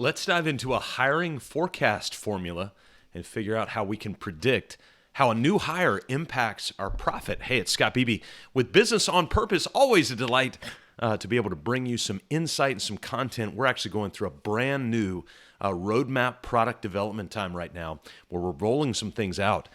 Let's dive into a hiring forecast formula and figure out how we can predict how a new hire impacts our profit. Hey, it's Scott Beebe with Business on Purpose. Always a delight to be able to bring you some insight and some content. We're actually going through a brand new roadmap product development time right now, where we're rolling some things out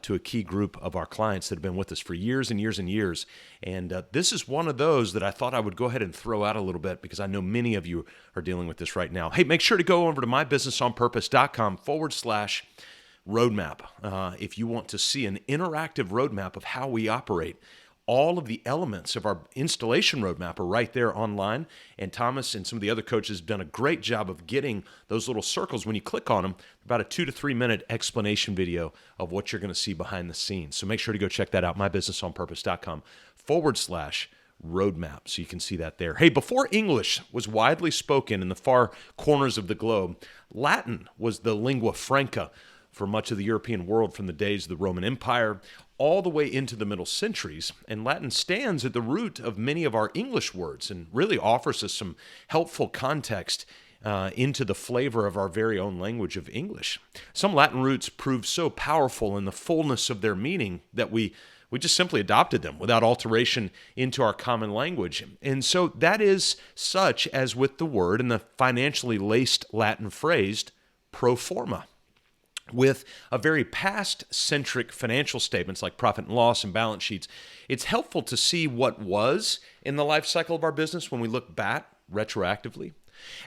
to a key group of our clients that have been with us for years and years and years. And this is one of those that I thought I would go ahead and throw out a little bit because I know many of you are dealing with this right now. Hey, make sure to go over to mybusinessonpurpose.com/roadmap if you want to see an interactive roadmap of how we operate. All of the elements of our installation roadmap are right there online, and Thomas and some of the other coaches have done a great job of getting those little circles. When you click on them, about a 2 to 3 minute explanation video of what you're going to see behind the scenes. So make sure to go check that out, mybusinessonpurpose.com/roadmap, so you can see that there. Hey, before English was widely spoken in the far corners of the globe, Latin was the lingua franca for much of the European world from the days of the Roman Empire all the way into the middle centuries. And Latin stands at the root of many of our English words and really offers us some helpful context into the flavor of our very own language of English. Some Latin roots proved so powerful in the fullness of their meaning that we just simply adopted them without alteration into our common language. And so that is such as with the word and the financially laced Latin phrase pro forma. With a very past-centric financial statements like profit and loss and balance sheets, it's helpful to see what was in the life cycle of our business when we look back retroactively.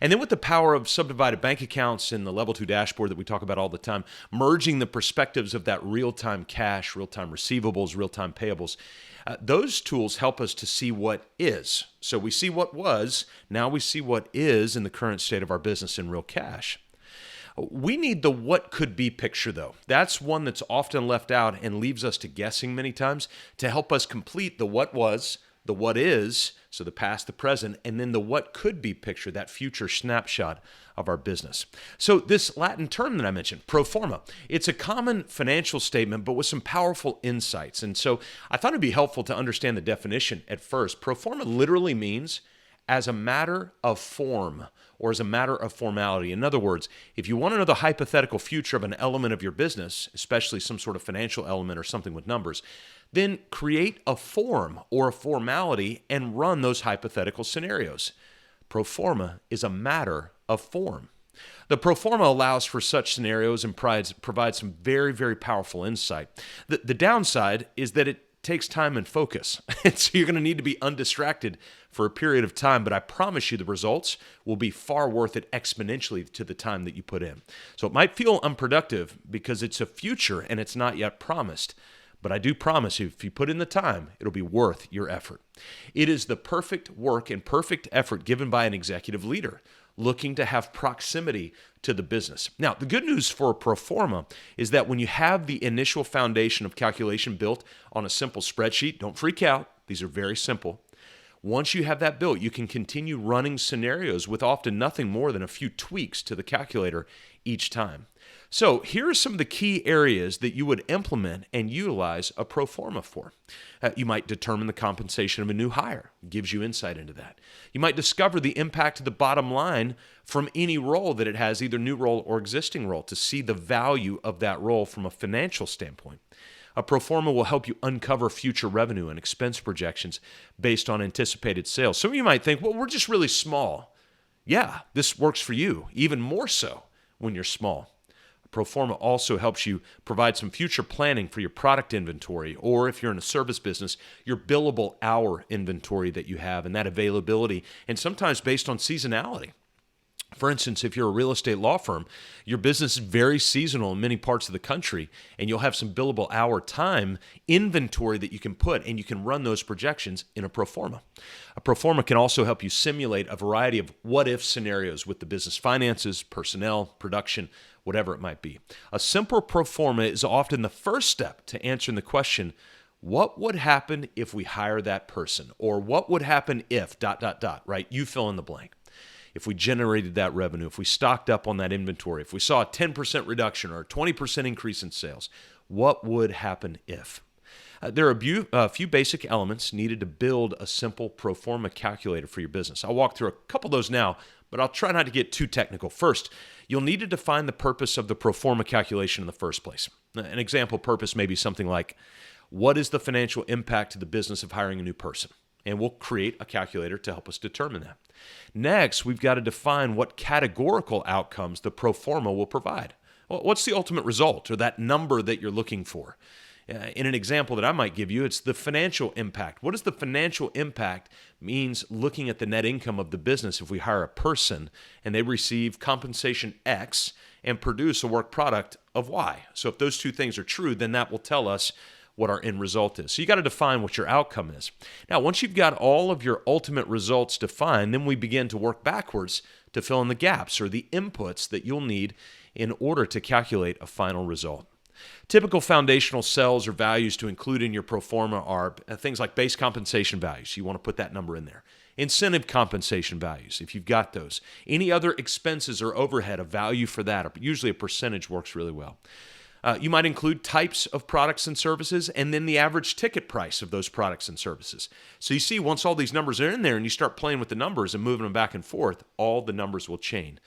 And then with the power of subdivided bank accounts and the level 2 dashboard that we talk about all the time, merging the perspectives of that real-time cash, real-time receivables, real-time payables, those tools help us to see what is. So we see what was, now we see what is in the current state of our business in real cash. We need the what could be picture, though. That's one that's often left out and leaves us to guessing many times to help us complete the what was, the what is, so the past, the present, and then the what could be picture, that future snapshot of our business. So this Latin term that I mentioned, pro forma, it's a common financial statement, but with some powerful insights. And so I thought it'd be helpful to understand the definition at first. Pro forma literally means as a matter of form, or as a matter of formality. In other words, if you want to know the hypothetical future of an element of your business, especially some sort of financial element or something with numbers, then create a form or a formality and run those hypothetical scenarios. Pro forma is a matter of form. The pro forma allows for such scenarios and provides some very, very powerful insight. The downside is that it takes time and focus. And so you're going to need to be undistracted for a period of time, but I promise you the results will be far worth it exponentially to the time that you put in. So it might feel unproductive because it's a future and it's not yet promised, but I do promise you, if you put in the time, it'll be worth your effort. It is the perfect work and perfect effort given by an executive leader looking to have proximity to the business. Now, the good news for pro forma is that when you have the initial foundation of calculation built on a simple spreadsheet, don't freak out. These are very simple. Once you have that built, you can continue running scenarios with often nothing more than a few tweaks to the calculator each time. So here are some of the key areas that you would implement and utilize a pro forma for. You might determine the compensation of a new hire. It gives you insight into that. You might discover the impact to the bottom line from any role that it has, either new role or existing role, to see the value of that role from a financial standpoint. A pro forma will help you uncover future revenue and expense projections based on anticipated sales. Some of you might think, well, we're just really small. Yeah, this works for you, even more so when you're small. Pro forma also helps you provide some future planning for your product inventory, or if you're in a service business, your billable hour inventory that you have and that availability, and sometimes based on seasonality. For instance, if you're a real estate law firm, your business is very seasonal in many parts of the country, and you'll have some billable hour time inventory that you can put, and you can run those projections in a pro forma. A pro forma can also help you simulate a variety of what-if scenarios with the business finances, personnel, production, whatever it might be. A simple pro forma is often the first step to answering the question, what would happen if we hire that person? Or what would happen if ... right? You fill in the blank. If we generated that revenue, if we stocked up on that inventory, if we saw a 10% reduction or a 20% increase in sales, what would happen if? There are a few basic elements needed to build a simple pro forma calculator for your business. I'll walk through a couple of those now, but I'll try not to get too technical. First, you'll need to define the purpose of the pro forma calculation in the first place. An example purpose may be something like, what is the financial impact to the business of hiring a new person? And we'll create a calculator to help us determine that. Next, we've got to define what categorical outcomes the pro forma will provide. Well, what's the ultimate result, or that number that you're looking for? In an example that I might give you, it's the financial impact. What does the financial impact means looking at the net income of the business if we hire a person and they receive compensation X and produce a work product of Y? So if those two things are true, then that will tell us what our end result is. So you got to define what your outcome is. Now, once you've got all of your ultimate results defined, then we begin to work backwards to fill in the gaps or the inputs that you'll need in order to calculate a final result. Typical foundational cells or values to include in your pro forma are things like base compensation values. You want to put that number in there. Incentive compensation values, if you've got those. Any other expenses or overhead, a value for that, or usually a percentage works really well. You might include types of products and services and then the average ticket price of those products and services. So you see, once all these numbers are in there and you start playing with the numbers and moving them back and forth, all the numbers will chain.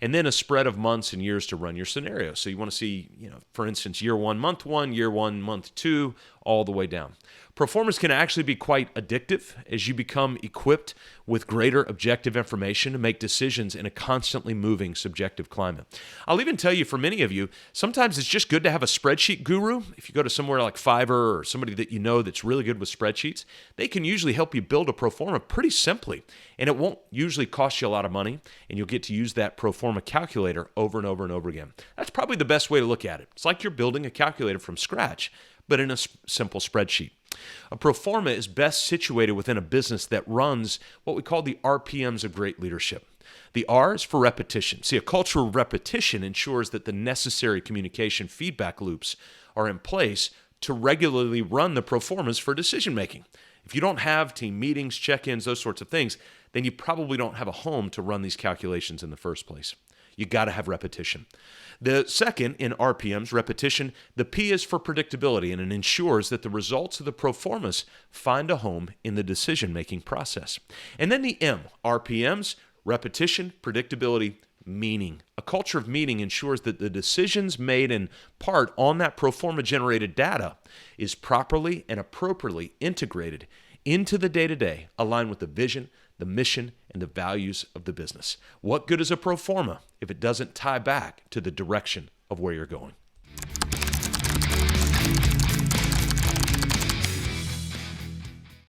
And then a spread of months and years to run your scenario. So you want to see, for instance, year 1, month 1, year 1, month 2, all the way down. Proformas can actually be quite addictive as you become equipped with greater objective information to make decisions in a constantly moving subjective climate. I'll even tell you, for many of you, sometimes it's just good to have a spreadsheet guru. If you go to somewhere like Fiverr or somebody that you know that's really good with spreadsheets, they can usually help you build a proforma pretty simply. And it won't usually cost you a lot of money, and you'll get to use that proforma calculator over and over and over again. That's probably the best way to look at it. It's like you're building a calculator from scratch, but in a simple spreadsheet. A proforma is best situated within a business that runs what we call the RPMs of great leadership. The R is for repetition. See, a culture of repetition ensures that the necessary communication feedback loops are in place to regularly run the proformas for decision making. If you don't have team meetings, check-ins, those sorts of things, then you probably don't have a home to run these calculations in the first place. You got to have repetition. The second in RPMs, repetition, the P is for predictability, and it ensures that the results of the proformas find a home in the decision-making process. And then the M, RPMs, repetition, predictability, meaning. A culture of meaning ensures that the decisions made in part on that proforma generated data is properly and appropriately integrated into the day-to-day, aligned with the vision, the mission, and the values of the business. What good is a pro forma if it doesn't tie back to the direction of where you're going?